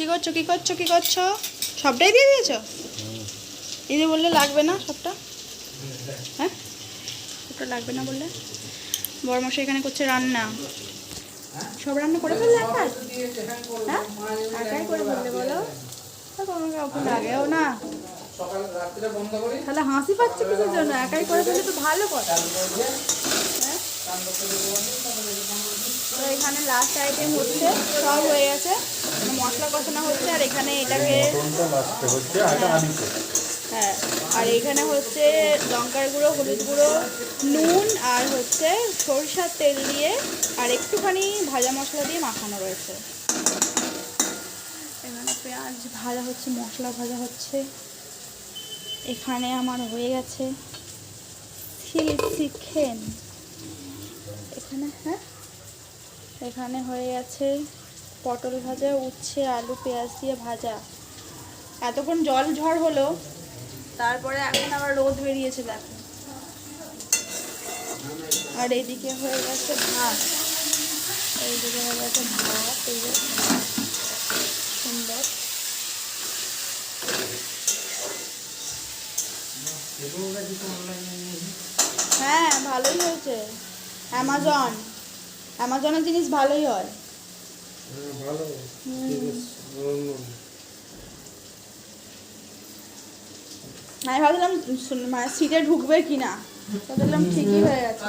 কি করছো কি করছো কি করছো? সবটাই দিয়ে দিয়েছো? এই যে বললে লাগবে না সবটা, হ্যাঁ সবটা লাগবে না বললে। বড় মশাই এখানে করছে রান্না। সব রান্না করে ফেললে একাই? হ্যাঁ একাই করে ফেললে বলো, কাউকে লাগেও না। তাহলে হাসি পাচ্ছে কিসের জন্য? একাই করে ফেললে তো ভালো কথা। হ্যাঁ তো এখানে লাস্ট আইটেম হচ্ছে, সব হয়ে গেছে, মশলা কষানো হচ্ছে। আর এখানে এটাকে হ্যাঁ, আর এখানে হচ্ছে লঙ্কার গুঁড়ো, হলুদ গুঁড়ো, নুন আর হচ্ছে সরষার তেল দিয়ে আর একটুখানি ভাজা মশলা দিয়ে মাখানো রয়েছে। এখানে পেঁয়াজ ভাজা হচ্ছে, মশলা ভাজা হচ্ছে। এখানে আমার হয়ে গেছে চিলি চিকেন। এখানে হ্যাঁ, এখানে হয়ে গেছে পটল ভাজা, উচ্ছে আলু পেঁয়াজ দিয়ে ভাজা। এতক্ষণ জল ঝড় হলো, তারপরে এখন আবার রোদ বেরিয়েছে দেখো। আর এইদিকে হয়ে গেছে ভাত, এইদিকে হয়ে গেছে ভাত, এই যে সুন্দর। হ্যাঁ ভালোই হয়েছে। অ্যামাজনের জিনিস ভালোই হয়। আমি ভাবছিলাম মানে সিটে ঢুকবে কিনা, তো দেখলাম ঠিকই হয়ে গেছে।